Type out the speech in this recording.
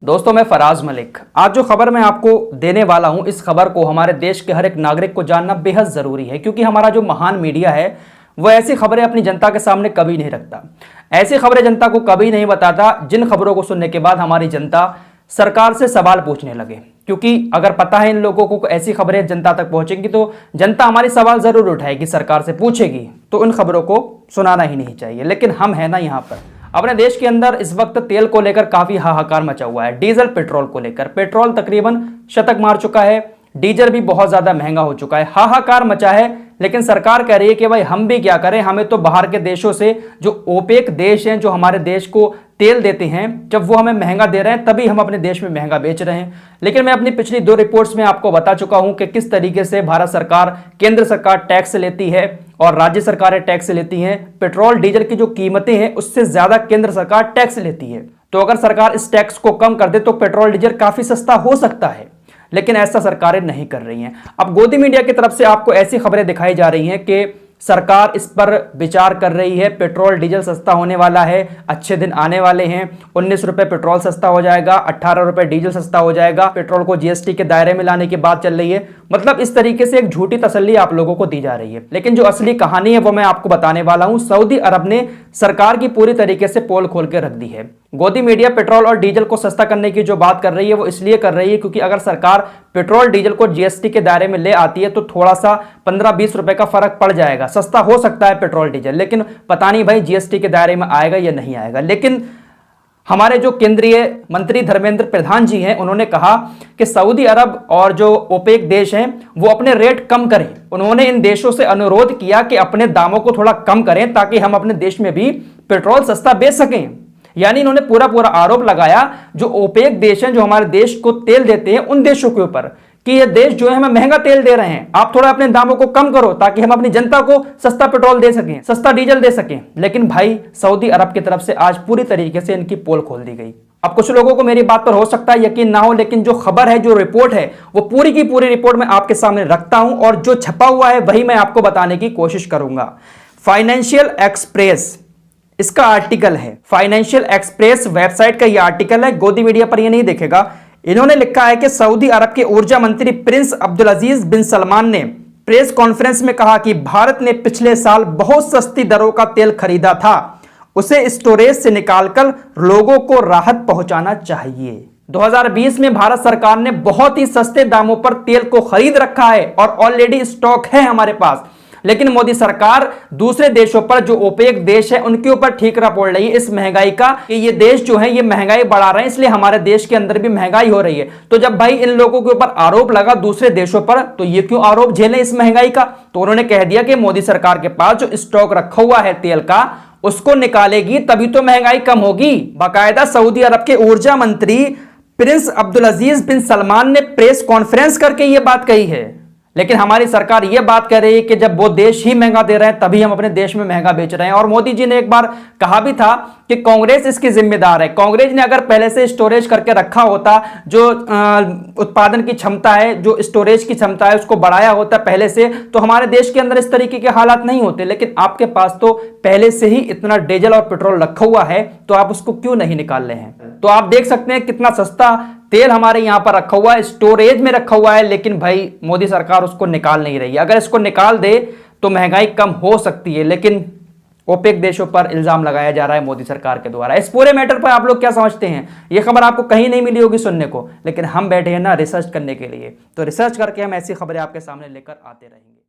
दोस्तों, मैं फराज मलिक। आज जो खबर मैं आपको देने वाला हूं, इस खबर को हमारे देश के हर एक नागरिक को जानना बेहद ज़रूरी है, क्योंकि हमारा जो महान मीडिया है वो ऐसी खबरें अपनी जनता के सामने कभी नहीं रखता। ऐसी खबरें जनता को कभी नहीं बताता जिन खबरों को सुनने के बाद हमारी जनता सरकार से सवाल पूछने लगे। क्योंकि अगर पता है इन लोगों को ऐसी खबरें जनता तक पहुंचेंगी तो जनता हमारी सवाल जरूर उठाएगी, सरकार से पूछेगी, तो उन खबरों को सुनाना ही नहीं चाहिए। लेकिन हम है ना यहाँ पर अपने देश के अंदर इस वक्त तेल को लेकर काफी हाहाकार मचा हुआ है। डीजल पेट्रोल को लेकर पेट्रोल तकरीबन शतक मार चुका है, डीजल भी बहुत ज्यादा महंगा हो चुका है, हाहाकार मचा है। लेकिन सरकार कह रही है कि भाई हम भी क्या करें, हमें तो बाहर के देशों से जो ओपेक देश हैं, जो हमारे देश को तेल देते हैं, जब वो हमें महंगा दे रहे हैं तभी हम अपने देश में महंगा बेच रहे हैं। लेकिन मैं अपनी पिछली 2 रिपोर्ट्स में आपको बता चुका हूं कि किस तरीके से भारत सरकार, केंद्र सरकार टैक्स लेती है और राज्य सरकारें टैक्स लेती हैं। पेट्रोल डीजल की जो कीमतें हैं उससे ज्यादा केंद्र सरकार टैक्स लेती है। तो अगर सरकार इस टैक्स को कम कर दे तो पेट्रोल डीजल काफी सस्ता हो सकता है, लेकिन ऐसा सरकारें नहीं कर रही हैं। अब गोदी मीडिया की तरफ से आपको ऐसी खबरें दिखाई जा रही हैं कि सरकार इस पर विचार कर रही है, पेट्रोल डीजल सस्ता होने वाला है, अच्छे दिन आने वाले हैं, 19 रुपए पेट्रोल सस्ता हो जाएगा, 18 रुपए डीजल सस्ता हो जाएगा, पेट्रोल को जीएसटी के दायरे में लाने की बात चल रही है। मतलब इस तरीके से एक झूठी तसल्ली आप लोगों को दी जा रही है। लेकिन जो असली कहानी है वो मैं आपको बताने वाला हूं। सऊदी अरब ने सरकार की पूरी तरीके से पोल खोल के रख दी है। गोदी मीडिया पेट्रोल और डीजल को सस्ता करने की जो बात कर रही है वो इसलिए कर रही है क्योंकि अगर सरकार पेट्रोल डीजल को जीएसटी के दायरे में ले आती है तो थोड़ा सा 15-20 रुपए का फर्क पड़ जाएगा, सस्ता हो सकता है पेट्रोल डीजल। लेकिन पता नहीं भाई जीएसटी के दायरे में आएगा या नहीं आएगा। लेकिन हमारे जो केंद्रीय मंत्री धर्मेंद्र प्रधान जी हैं, उन्होंने कहा कि सऊदी अरब और जो ओपेक देश हैं वो अपने रेट कम करें। उन्होंने इन देशों से अनुरोध किया कि अपने दामों को थोड़ा कम करें ताकि हम अपने देश में भी पेट्रोल सस्ता बेच सकें। यानी इन्होंने पूरा आरोप लगाया जो ओपेक देश हैं, जो हमारे देश को तेल देते हैं, उन देशों के ऊपर कि ये देश जो है हमें महंगा तेल दे रहे हैं, आप थोड़ा अपने दामों को कम करो ताकि हम अपनी जनता को सस्ता पेट्रोल दे सकें, सस्ता डीजल दे सकें। लेकिन भाई सऊदी अरब की तरफ से आज पूरी तरीके से इनकी पोल खोल दी गई। अब कुछ लोगों को मेरी बात पर हो सकता है यकीन ना हो, लेकिन जो खबर है, जो रिपोर्ट है, वो पूरी की पूरी रिपोर्ट मैं आपके सामने रखता हूं और जो छपा हुआ है वही मैं आपको बताने की कोशिश करूंगा। फाइनेंशियल एक्सप्रेस इसका आर्टिकल है, फाइनेंशियल एक्सप्रेस वेबसाइट का यह आर्टिकल है, गोदी मीडिया पर यह नहीं देखेगा। इन्होंने लिखा है कि सऊदी अरब के ऊर्जा मंत्री प्रिंस अब्दुल अजीज बिन सलमान ने प्रेस कॉन्फ्रेंस में कहा कि भारत ने पिछले साल बहुत सस्ती दरों का तेल खरीदा था, उसे स्टोरेज से निकालकर लोगों को राहत पहुंचाना चाहिए। 2020 में भारत सरकार ने बहुत ही सस्ते दामों पर तेल को खरीद रखा है और ऑलरेडी स्टॉक है हमारे पास। लेकिन मोदी सरकार दूसरे देशों पर, जो ओपेक देश है, उनके ऊपर ठीकरा फोड़ रही है इस महंगाई का कि ये देश जो है ये महंगाई बढ़ा रहे हैं, इसलिए हमारे देश के अंदर भी महंगाई हो रही है। तो जब भाई इन लोगों के ऊपर आरोप लगा दूसरे देशों पर, तो ये क्यों आरोप झेलें इस महंगाई का? तो उन्होंने कह दिया कि मोदी सरकार के पास जो स्टॉक रखा हुआ है तेल का, उसको निकालेगी तभी तो महंगाई कम होगी। बाकायदा सऊदी अरब के ऊर्जा मंत्री प्रिंस अब्दुल अजीज बिन सलमान ने प्रेस कॉन्फ्रेंस करके यह बात कही है। लेकिन हमारी सरकार यह बात कह रही है कि जब वो देश ही महंगा दे रहे हैं तभी हम अपने देश में महंगा बेच रहे हैं। और मोदी जी ने एक बार कहा भी था कि कांग्रेस इसकी जिम्मेदार है। कांग्रेस ने अगर पहले से स्टोरेज करके रखा होता, जो उत्पादन की क्षमता है, जो स्टोरेज की क्षमता है, उसको बढ़ाया होता पहले से, तो हमारे देश के अंदर इस तरीके के हालात नहीं होते। लेकिन आपके पास तो पहले से ही इतना डीजल और पेट्रोल रखा हुआ है, तो आप उसको क्यों नहीं निकाल रहे हैं? तो आप देख सकते हैं कितना सस्ता तेल हमारे यहां पर रखा हुआ है, स्टोरेज में रखा हुआ है, लेकिन भाई मोदी सरकार उसको निकाल नहीं रही है। अगर इसको निकाल दे तो महंगाई कम हो सकती है, लेकिन ओपेक देशों पर इल्जाम लगाया जा रहा है मोदी सरकार के द्वारा। इस पूरे मैटर पर आप लोग क्या समझते हैं? ये खबर आपको कहीं नहीं मिली होगी सुनने को, लेकिन हम बैठे हैं ना रिसर्च करने के लिए, तो रिसर्च करके हम ऐसी खबरें आपके सामने लेकर आते रहेंगे।